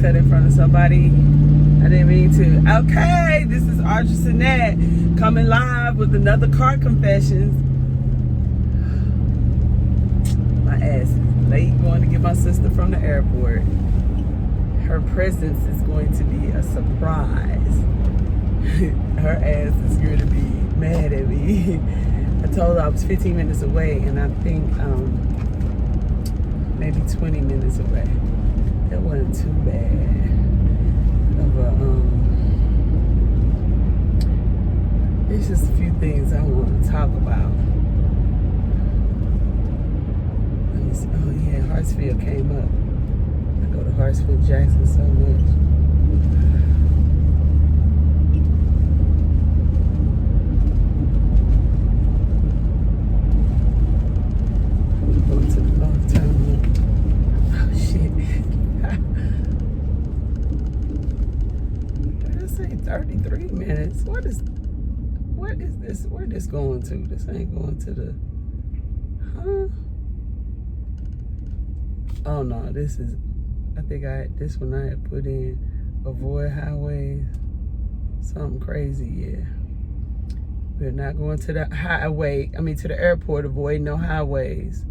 cut in front of somebody. I didn't mean to. Okay, this is Audrey Sinette coming live with another car confessions. My ass is late going to get my sister from the airport. Her presence is going to be a surprise. Her ass is going to be mad at me. I told her I was 15 minutes away, and I think maybe 20 minutes away. That wasn't too bad. There's just a few things I want to talk about. Let me see. Oh yeah, Hartsfield came up. I go to Hartsfield Jackson so much. Going to the long terminal. Oh shit. This ain't 33 minutes. What is this? Where this going to? This ain't going to the, oh no, this is, I think this one I had put in avoid highways. Something crazy, yeah. We're not going to the highway, to the airport, avoid no highways.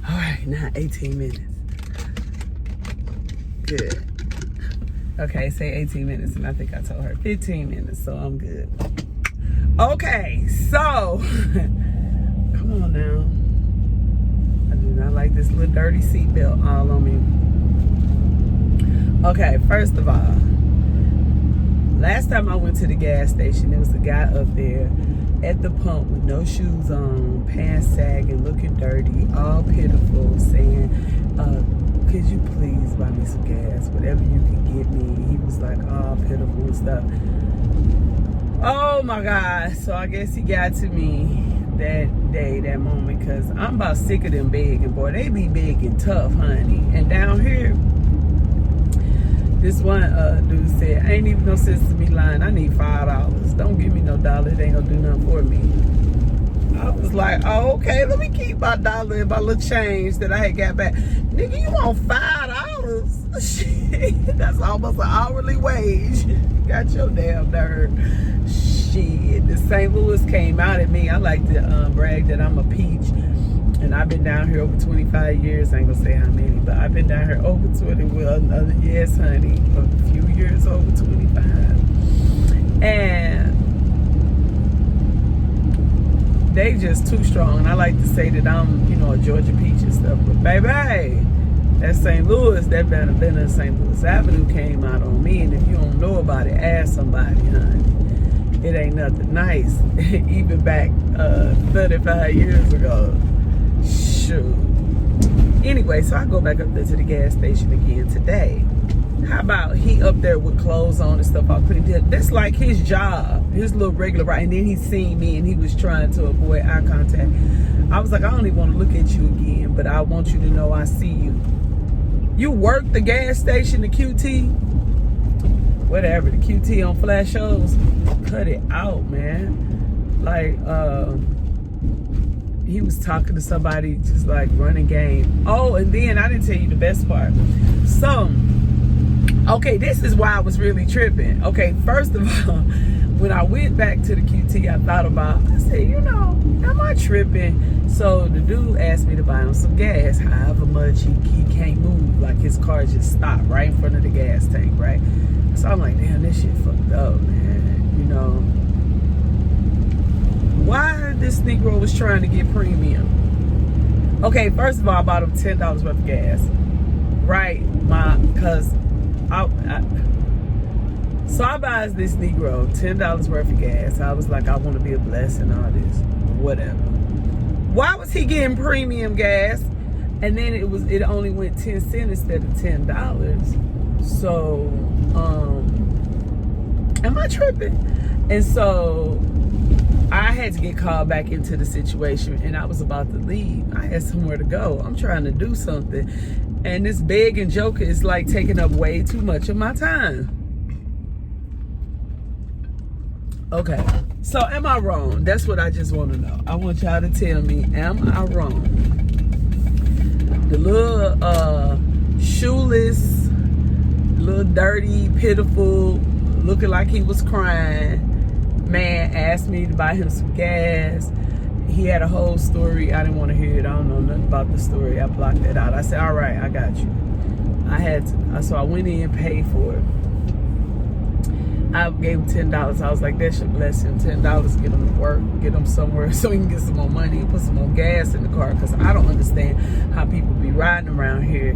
All right, now 18 minutes. Good. Okay, say 18 minutes, and I think I told her 15 minutes, so I'm good. Okay, so, come on now. I do not like this little dirty seatbelt all on me. Okay, first of all, last time I went to the gas station, there was a guy up there at the pump with no shoes on, pants sagging, looking dirty, all pitiful, saying, could you please buy me some gas, whatever you can get me. He was like all pitiful and stuff. Oh my God. So I guess he got to me that day, that moment, because I'm about sick of them begging, boy. They be begging tough, honey. And down here, this one dude said, ain't even no sense to me lying. I need $5. Don't give me no dollar. It ain't gonna do nothing for me. I was like, oh, okay, let me keep my dollar and my little change that I had got back. Nigga, you want $5? Shit, that's almost an hourly wage. Got your damn nerve. Shit, the St. Louis came out at me. I like to brag that I'm a peach. And I've been down here over 25 years. I ain't gonna say how many, but I've been down here over 20. Well, yes, honey, a few years over 25. And they just too strong. And I like to say that I'm, a Georgia peach and stuff. But baby, that St. Louis, that Banana St. Louis Avenue came out on me. And if you don't know about it, ask somebody, honey. It ain't nothing nice. Even back 35 years ago. Shoot. Anyway, so I go back up there to the gas station again today. How about he up there with clothes on and stuff all clean? That's like his job, his little regular, right? And then he seen me and he was trying to avoid eye contact. I was like, I don't even want to look at you again, but I want you to know I see you. You work the gas station, the QT, whatever, the QT on flash shows. Cut it out, man. Like, he was talking to somebody just like running game. Oh, and then I didn't tell you the best part. So, okay, this is why I was really tripping. Okay, first of all, when I went back to the QT, I thought about, I said, am I tripping? So the dude asked me to buy him some gas, however much he can't move. Like his car just stopped right in front of the gas tank, right? So I'm like, damn, this shit fucked up, man. Why this Negro was trying to get premium? Okay, first of all, I bought him $10 worth of gas, right? So I buys this Negro $10 worth of gas. I was like, I want to be a blessing, all this, whatever. Why was he getting premium gas? And then it only went 10 cents instead of $10. So, am I tripping? And so I had to get called back into the situation, and I was about to leave. I had somewhere to go. I'm trying to do something, and this begging joker is like taking up way too much of my time. Okay, so am I wrong? That's what I just want to know. I want y'all to tell me, am I wrong? The little homeless, little dirty, pitiful, looking like he was crying man asked me to buy him some gas. He had a whole story. I didn't want to hear it. I don't know nothing about the story. I blocked that out. I said, all right, I got you. So I went in and paid for it. I gave him $10. I was like, that should bless him. $10, get him to work, get him somewhere so he can get some more money and put some more gas in the car. Because I don't understand how people be riding around here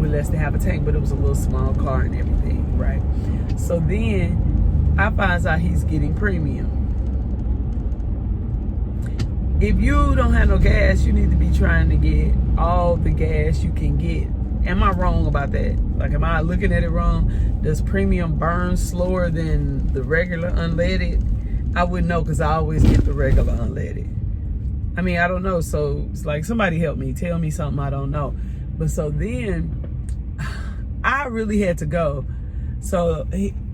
with less than half a tank, but it was a little small car and everything, right? So then I find out he's getting premium. If you don't have no gas, you need to be trying to get all the gas you can get. Am I wrong about that? Like, am I looking at it wrong? Does premium burn slower than the regular unleaded? I wouldn't know because I always get the regular unleaded. I mean, I don't know. So it's like, somebody help me. Tell me something I don't know. But so then I really had to go. So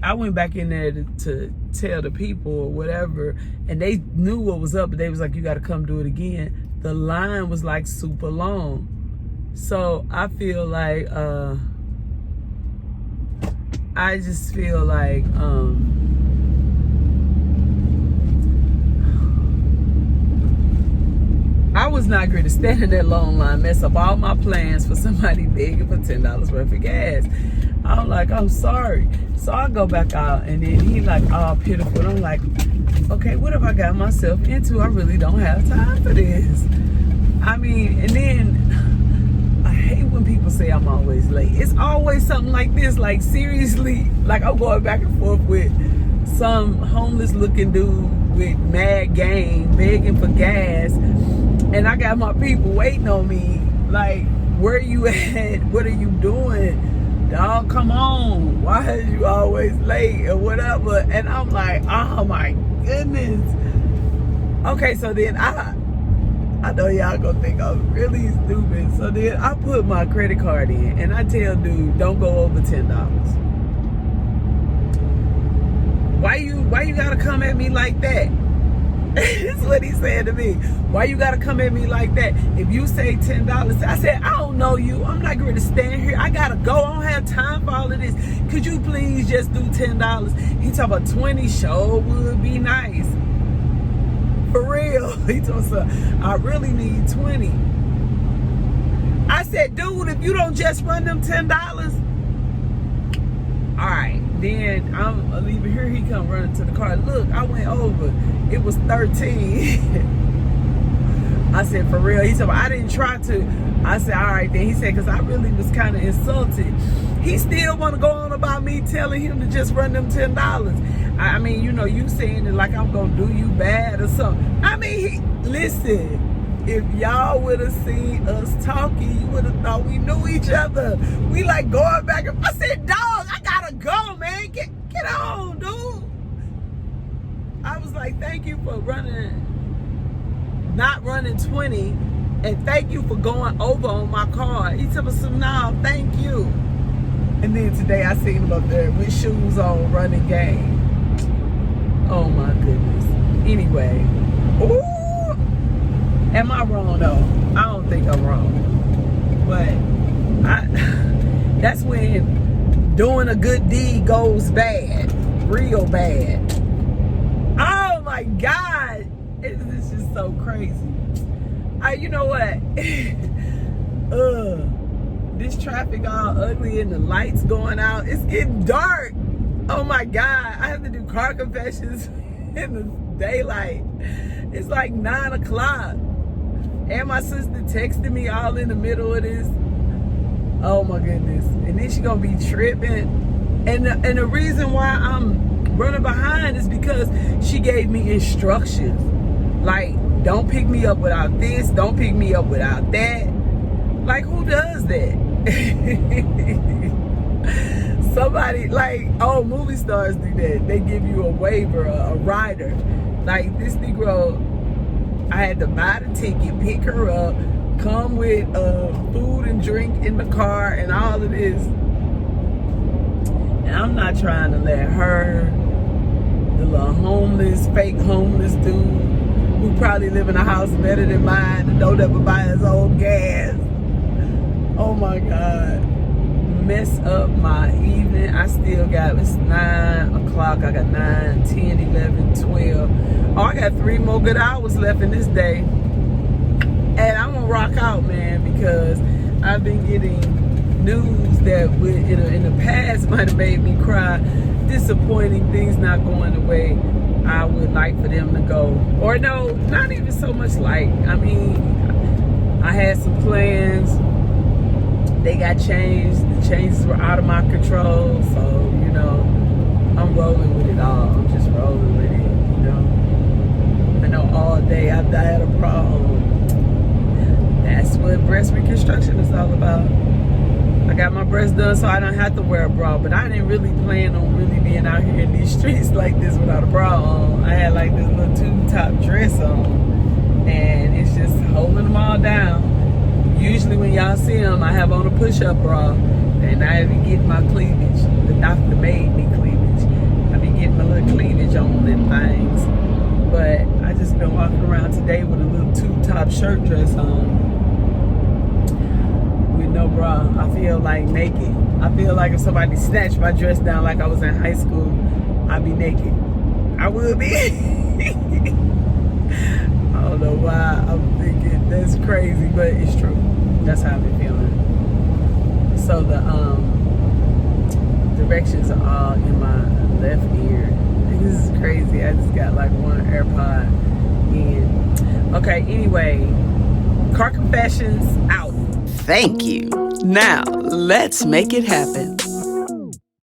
I went back in there to tell the people or whatever, and they knew what was up, but they was like, you got to come do it again. The line was like super long. So I feel like, I just feel like, I was not going to stand in that long line, mess up all my plans for somebody begging for $10 worth of gas. I'm like, I'm sorry. So I go back out, and then he like, all pitiful. And I'm like, okay, what have I got myself into? I really don't have time for this. I mean, and then I hate when people say I'm always late. It's always something like this. Like, seriously, like I'm going back and forth with some homeless looking dude with mad gang begging for gas, and I got my people waiting on me. Like, where you at? What are you doing? Dog, come on. Why is you always late or whatever? And I'm like, oh my goodness. Okay, so then I know y'all gonna think I'm really stupid. So then I put my credit card in and I tell dude, don't go over $10. Why you gotta come at me like that? That's what he said to me. Why you gotta come at me like that? If you say $10, I said, I don't know you. I'm not going to stand here. I gotta go. I don't have time for all of this. Could you please just do $10? He talking about 20 sure would be nice. For real. He told me, I really need 20. I said, dude, if you don't just run them $10, all right. Then I'm leaving here. He come running to the car. Look, I went over. It was 13. I said, for real? He said, well, I didn't try to. I said, all right then. He said, because I really was kind of insulted. He still want to go on about me telling him to just run them $10. I mean, you know, you saying it like I'm going to do you bad or something. I mean, listen. If y'all would have seen us talking, you would have thought we knew each other. We like going back and I said, dog, I gotta go, man. Get on, dude. I was like, thank you for not running 20, and thank you for going over on my car. He told me some, no, thank you. And then today I seen him up there with shoes on running game. Oh my goodness. Anyway, ooh. Am I wrong though? I don't think I'm wrong. But that's when doing a good deed goes bad. Real bad. Oh my God. It's just so crazy. You know what? This traffic all ugly and the lights going out. It's getting dark. Oh my God. I have to do car confessions in the daylight. It's like 9 o'clock. And my sister texted me all in the middle of this. Oh my goodness. And then she gonna be tripping. And the reason why I'm running behind is because she gave me instructions. Like, don't pick me up without this. Don't pick me up without that. Like, who does that? Somebody, like, oh, movie stars do that. They give you a waiver, a rider. Like, this Negro, I had to buy the ticket, pick her up, come with food and drink in the car and all of this. And I'm not trying to let her, the little homeless, fake homeless dude who probably live in a house better than mine and don't ever buy his own gas. Oh my God. mess up my evening. I still got, it's 9 o'clock. I got 9, 10, 11, 12. Oh, I got 3 more good hours left in this day. And I'm gonna rock out, man, because I've been getting news that would, in the past might have made me cry. Disappointing, things not going the way I would like for them to go. Or no, not even so much like. I mean, I had some plans. They got changed. The changes were out of my control. So, I'm rolling with it all. I'm just rolling with it, I know all day after I had a problem. That's what breast reconstruction is all about. I got my breast done so I don't have to wear a bra, but I didn't really plan on really being out here in these streets like this without a bra on. I had like this little tube-top dress on, and it's just holding them all down. Usually when y'all see them, I have on a push-up bra, and I be getting my cleavage. The doctor made me cleavage. I be getting my little cleavage on and things, but I just been walking around today with a little tube-top shirt dress on. No bra. I feel like naked. I feel like if somebody snatched my dress down like I was in high school, I'd be naked. I would be. I don't know why I'm thinking that's crazy, but it's true. That's how I've been feeling. So the directions are all in my left ear. This is crazy. I just got like one AirPod in. Okay, anyway, car confessions out. Thank you. Now, let's make it happen.